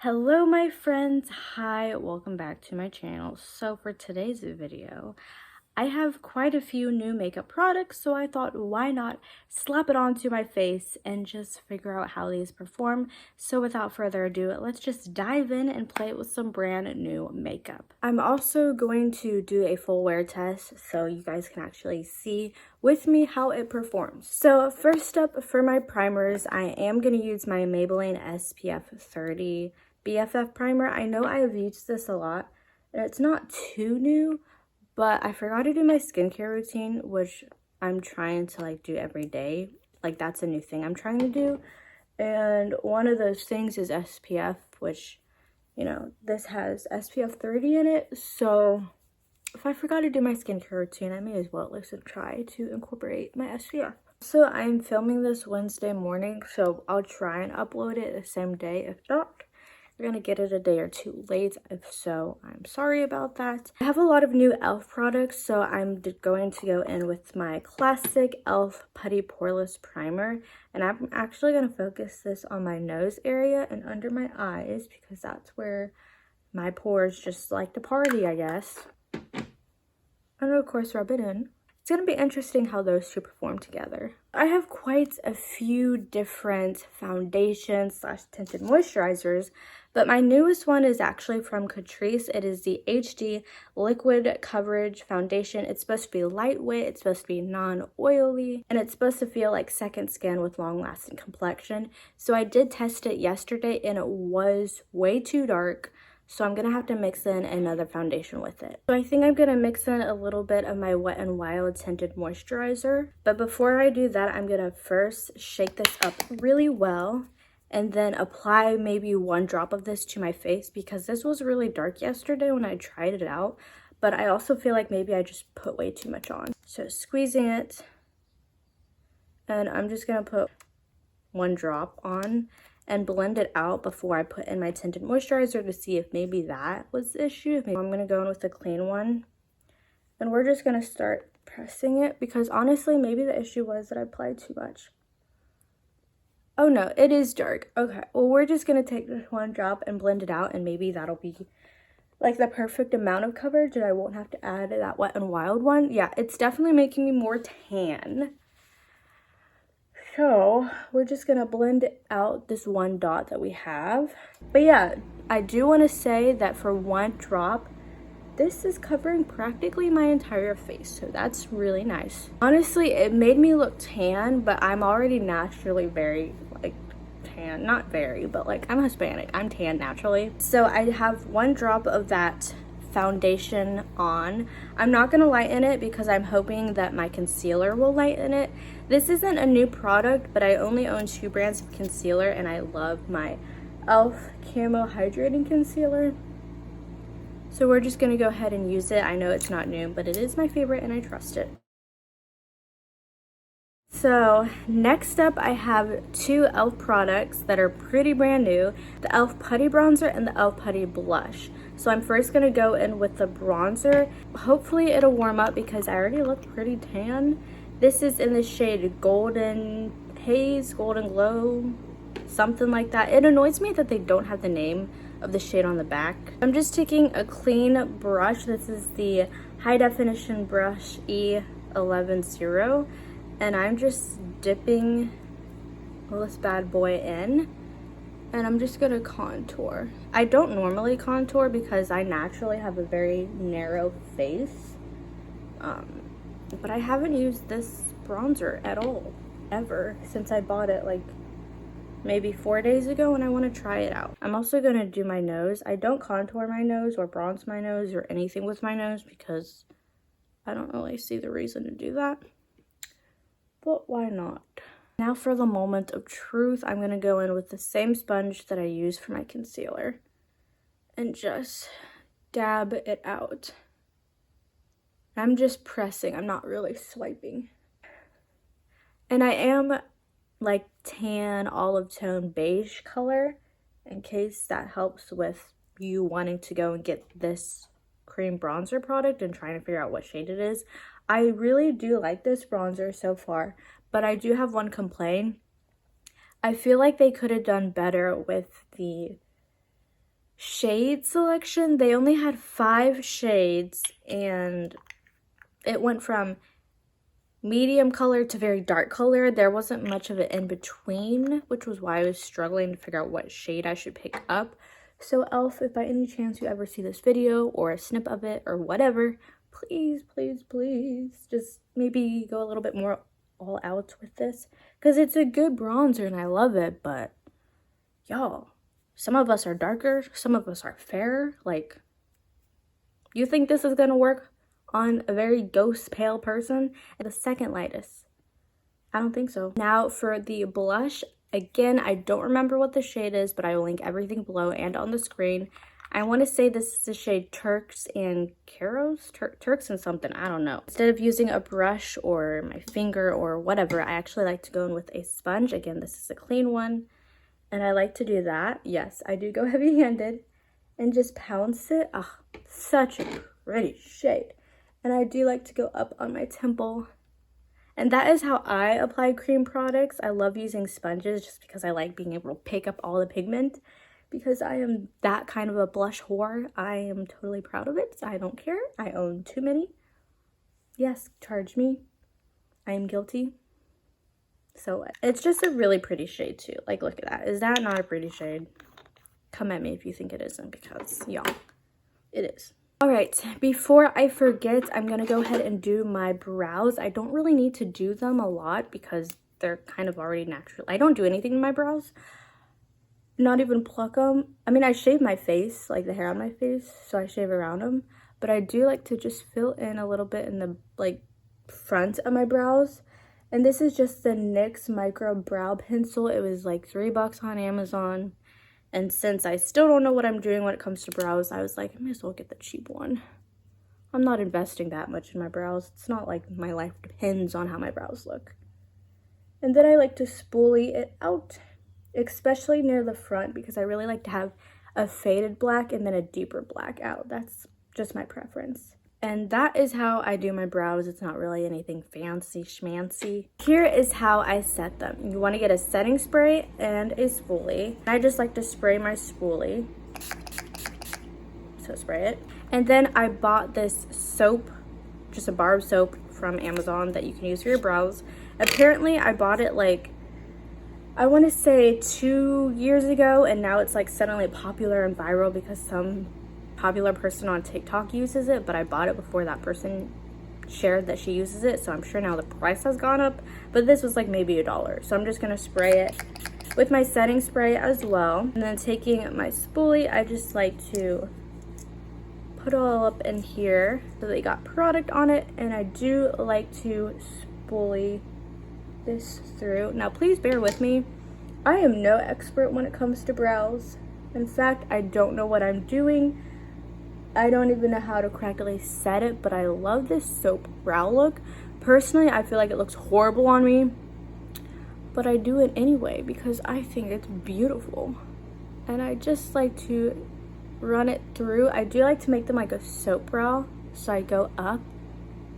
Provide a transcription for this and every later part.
Hello my friends, hi, welcome back to my channel. So for today's video, I have quite a few new makeup products, so I thought why not slap it onto my face and just figure out how these perform. So without further ado, let's just dive in and play with some brand new makeup. I'm also going to do a full wear test so you guys can actually see with me how it performs. So first up for my primers, I am going to use my Maybelline SPF 30 BFF Primer. I know I have used this a lot and it's not too new, but I forgot to do my skincare routine, which I'm trying to do every day. That's a new thing I'm trying to do. And one of those things is SPF, which, this has SPF 30 in it. So if I forgot to do my skincare routine, I may as well at least try to incorporate my SPF. So I'm filming this Wednesday morning, so I'll try and upload it the same day. If not, you're gonna get it a day or two late. If so, I'm sorry about that. I have a lot of new e.l.f. products, so I'm going to go in with my classic e.l.f. Putty Poreless Primer, and I'm actually gonna focus this on my nose area and under my eyes because that's where my pores just like to party, I guess. And of course, rub it in. It's going to be interesting how those two perform together. I have quite a few different foundations / tinted moisturizers, but my newest one is actually from Catrice. It is the HD Liquid Coverage Foundation. It's supposed to be lightweight, it's supposed to be non-oily, and it's supposed to feel like second skin with long-lasting complexion. So I did test it yesterday and it was way too dark. So I'm going to have to mix in another foundation with it. So I think I'm going to mix in a little bit of my Wet n Wild Tinted Moisturizer. But before I do that, I'm going to first shake this up really well and then apply maybe one drop of this to my face because this was really dark yesterday when I tried it out. But I also feel like maybe I just put way too much on. So squeezing it, and I'm just going to put one drop on and blend it out before I put in my tinted moisturizer to see if maybe that was the issue. I'm going to go in with a clean one, and we're just going to start pressing it because honestly maybe the issue was that I applied too much. Oh no, it is dark. Okay, well we're just going to take this one drop and blend it out, and maybe that'll be like the perfect amount of coverage and I won't have to add that Wet n Wild one. Yeah, it's definitely making me more tan. So we're just gonna blend out this one dot that we have. But yeah, I do want to say that for one drop, this is covering practically my entire face, so that's really nice. Honestly, it made me look tan, but I'm already naturally very tan. Not very, but I'm Hispanic, I'm tan naturally. So I have one drop of that foundation on. I'm not going to lighten it because I'm hoping that my concealer will lighten it. This isn't a new product, but I only own 2 brands of concealer and I love my e.l.f. Camo Hydrating Concealer. So we're just going to go ahead and use it. I know it's not new, but it is my favorite and I trust it. So next up I have 2 e.l.f. products that are pretty brand new, the e.l.f. Putty Bronzer and the e.l.f. Putty Blush. So I'm first going to go in with the bronzer. Hopefully it'll warm up because I already look pretty tan. This is in the shade Golden Haze, Golden Glow, something like that. It annoys me that they don't have the name of the shade on the back. I'm just taking a clean brush. This is the High Definition Brush E110. And I'm just dipping this bad boy in, and I'm just gonna contour. I don't normally contour because I naturally have a very narrow face, but I haven't used this bronzer at all, ever, since I bought it maybe 4 days ago, and I want to try it out. I'm also gonna do my nose. I don't contour my nose or bronze my nose or anything with my nose because I don't really see the reason to do that. But why not? Now for the moment of truth, I'm going to go in with the same sponge that I use for my concealer and just dab it out. I'm just pressing, I'm not really swiping. And I am tan olive tone beige color in case that helps with you wanting to go and get this cream bronzer product and trying to figure out what shade it is. I really do like this bronzer so far, but I do have one complaint. I feel like they could have done better with the shade selection. They only had 5 shades, and it went from medium color to very dark color. There wasn't much of it in between, which was why I was struggling to figure out what shade I should pick up. So elf, if by any chance you ever see this video or a snip of it or whatever, please, please, please just maybe go a little bit more all out with this, because it's a good bronzer and I love it. But y'all, some of us are darker, some of us are fairer. Like, you think this is gonna work on a very ghost pale person? And the second lightest, I don't think so. Now for the blush, again, I don't remember what the shade is, but I will link everything below and on the screen. I want to say this is the shade Turks and Caicos, Turks and something, I don't know. Instead of using a brush or my finger or whatever, I actually like to go in with a sponge. Again, this is a clean one, and I like to do that. Yes, I do go heavy-handed and just pounce it. Ah, such a pretty shade. And I do like to go up on my temple. And that is how I apply cream products. I love using sponges just because I like being able to pick up all the pigment. Because I am that kind of a blush whore. I am totally proud of it. I don't care. I own too many. Yes, charge me. I am guilty. So it's just a really pretty shade too. Like, look at that. Is that not a pretty shade? Come at me if you think it isn't, because y'all, it is. Alright, before I forget, I'm going to go ahead and do my brows. I don't really need to do them a lot because they're kind of already natural. I don't do anything in my brows. Not even pluck them. I mean, I shave my face, like the hair on my face, so I shave around them. But I do like to just fill in a little bit in the, like, front of my brows. And this is just the NYX Micro Brow Pencil. It was like $3 on Amazon. And since I still don't know what I'm doing when it comes to brows, I was like, I may as well get the cheap one. I'm not investing that much in my brows. It's not like my life depends on how my brows look. And then I like to spoolie it out, especially near the front, because I really like to have a faded black and then a deeper black out. That's just my preference. And that is how I do my brows. It's not really anything fancy schmancy. Here is how I set them. You want to get a setting spray and a spoolie. I just like to spray my spoolie. So spray it. And then I bought this soap, just a bar of soap from Amazon that you can use for your brows. Apparently I bought it like, I want to say 2 years ago, and now it's like suddenly popular and viral because some popular person on TikTok uses it, but I bought it before that person shared that she uses it, so I'm sure now the price has gone up, but this was like maybe $1. So I'm just gonna spray it with my setting spray as well. And then taking my spoolie, I just like to put it all up in here so they got product on it, and I do like to spoolie this through. Now please bear with me, I am no expert when it comes to brows. In fact, I don't know what I'm doing. I don't even know how to correctly set it, but I love this soap brow look. Personally, I feel like it looks horrible on me, but I do it anyway because I think it's beautiful. And I just like to run it through. I do like to make them like a soap brow, so I go up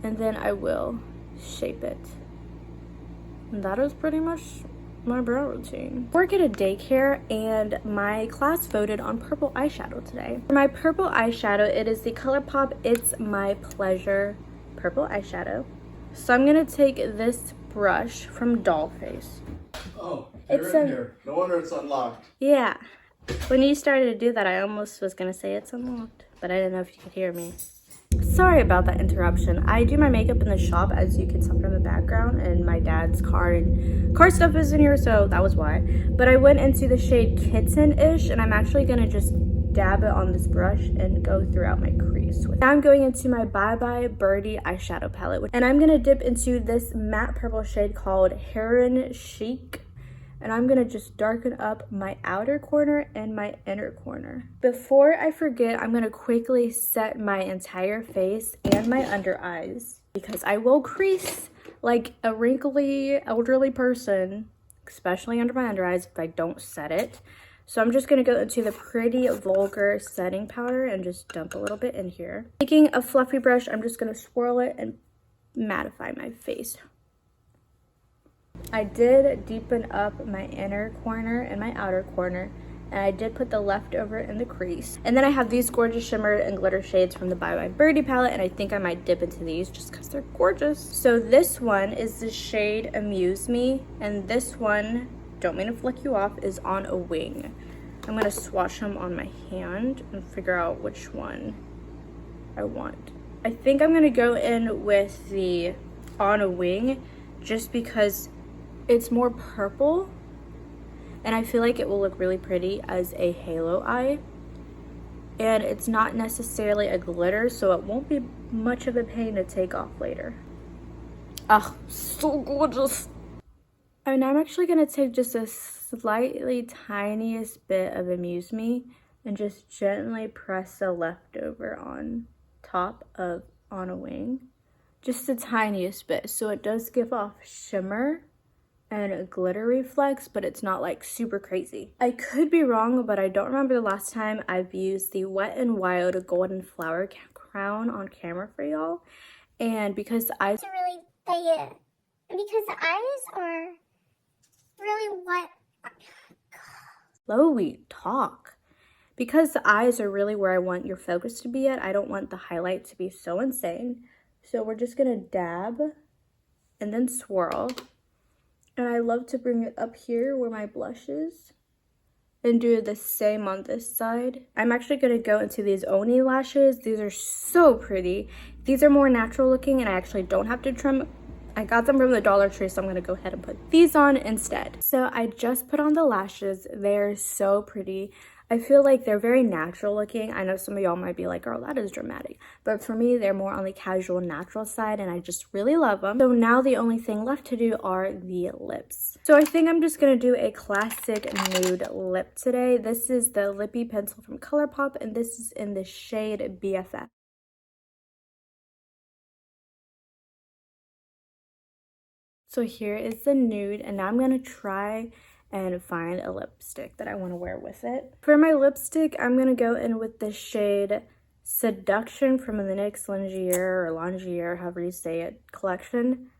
and then I will shape it. And that is pretty much my brow routine. I work at a daycare and my class voted on purple eyeshadow today. For my purple eyeshadow, it is the ColourPop It's My Pleasure purple eyeshadow. So I'm gonna take this brush from Dollface. Oh, you're in here. No wonder it's unlocked. Yeah. When you started to do that, I almost was gonna say it's unlocked, but I didn't know if you could hear me. Sorry about that interruption. I do my makeup in the shop, as you can tell from the background, and my dad's car and car stuff is in here, so that was why. But I went into the shade Kitten-ish, and I'm actually gonna just dab it on this brush and go throughout my crease. Now I'm going into my Bye Bye Birdie eyeshadow palette, and I'm gonna dip into this matte purple shade called Heron Chic. And I'm gonna just darken up my outer corner and my inner corner. Before I forget, I'm gonna quickly set my entire face and my under eyes, because I will crease like a wrinkly elderly person, especially under my under eyes, if I don't set it. So I'm just gonna go into the Pretty Vulgar setting powder and just dump a little bit in here. Taking a fluffy brush, I'm just gonna swirl it and mattify my face. I did deepen up my inner corner and my outer corner, and I did put the leftover in the crease. And then I have these gorgeous shimmer and glitter shades from the Bye Bye Birdie palette, and I think I might dip into these just because they're gorgeous. So this one is the shade Amuse Me, and this one, don't mean to flick you off, is On a Wing. I'm gonna swatch them on my hand and figure out which one I want. I think I'm gonna go in with the On a Wing just because it's more purple and I feel like it will look really pretty as a halo eye. And it's not necessarily a glitter, so it won't be much of a pain to take off later. Ah, so gorgeous. And I'm actually gonna take just a slightly tiniest bit of Amuse Me and just gently press the leftover on top of On a Wing. Just the tiniest bit, so it does give off shimmer and a glitter reflex, but it's not like super crazy. I could be wrong, but I don't remember the last time I've used the Wet n Wild Golden Flower Crown on camera for y'all. And because the eyes are really what? Slowly talk. Because the eyes are really where I want your focus to be at, I don't want the highlight to be so insane. So we're just gonna dab and then swirl. And I love to bring it up here where my blush is and do the same on this side. I'm actually gonna go into these Oni lashes. These are so pretty. These are more natural looking and I actually don't have to trim. I got them from the Dollar Tree, so I'm gonna go ahead and put these on instead. So I just put on the lashes. They're so pretty. I feel like they're very natural looking. I know some of y'all might be like, girl, that is dramatic. But for me, they're more on the casual, natural side, and I just really love them. So now the only thing left to do are the lips. So I think I'm just gonna do a classic nude lip today. This is the Lippie Pencil from ColourPop, and this is in the shade BFF. So here is the nude, and now I'm gonna try and find a lipstick that I want to wear with it. For my lipstick, I'm gonna go in with the shade Seduction from the NYX Lingerie, however you say it, collection.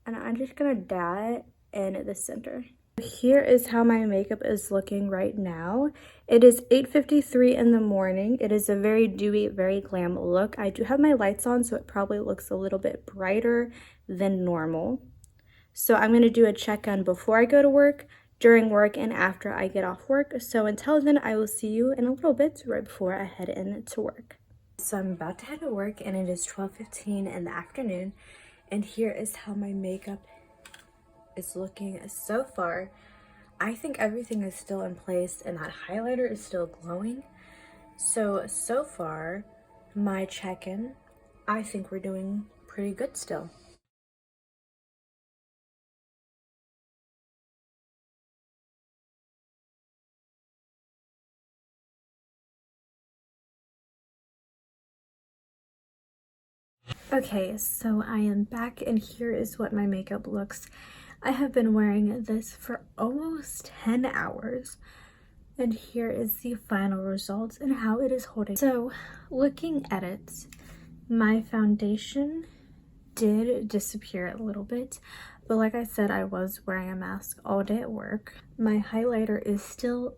And I'm just gonna dab it in the center. Here is how my makeup is looking right now. It is 8:53 in the morning. It is a very dewy, very glam look. I do have my lights on, so it probably looks a little bit brighter than normal. So I'm gonna do a check-in before I go to work, during work, and after I get off work. So until then, I will see you in a little bit right before I head in to work. So I'm about to head to work and it is 12:15 in the afternoon. And here is how my makeup is looking so far. I think everything is still in place and that highlighter is still glowing. So far, my check-in, I think we're doing pretty good still. Okay, so I am back and here is what my makeup looks. I have been wearing this for almost 10 hours and here is the final results and how it is holding. So looking at it, my foundation did disappear a little bit, but like I said, I was wearing a mask all day at work. My highlighter is still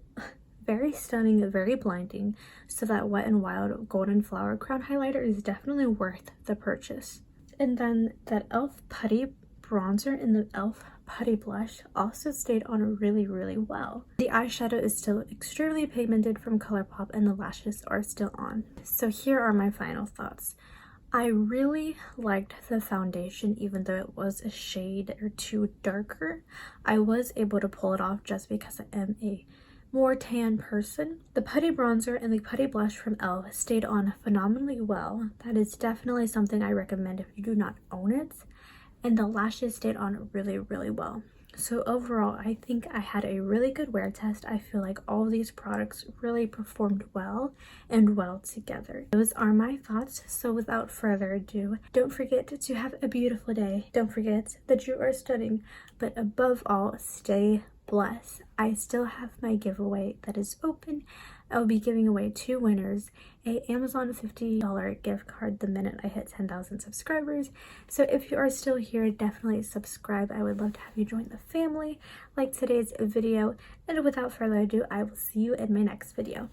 very stunning, very blinding, so that Wet n Wild Golden Flower Crown highlighter is definitely worth the purchase. And then that e.l.f. Putty bronzer and the e.l.f. Putty blush also stayed on really, really well. The eyeshadow is still extremely pigmented from ColourPop and the lashes are still on. So here are my final thoughts. I really liked the foundation, even though it was a shade or two darker. I was able to pull it off just because I am a more tan person. The Putty bronzer and the Putty blush from e.l.f. stayed on phenomenally well. That is definitely something I recommend if you do not own it. And the lashes stayed on really, really well. So overall, I think I had a really good wear test. I feel like all of these products really performed well and well together. Those are my thoughts. So without further ado, don't forget to have a beautiful day. Don't forget that you are studying, but above all, stay blessed. I still have my giveaway that is open. I will be giving away 2 winners a Amazon $50 gift card the minute I hit 10,000 subscribers. So if you are still here, definitely subscribe. I would love to have you join the family, like today's video. And without further ado, I will see you in my next video.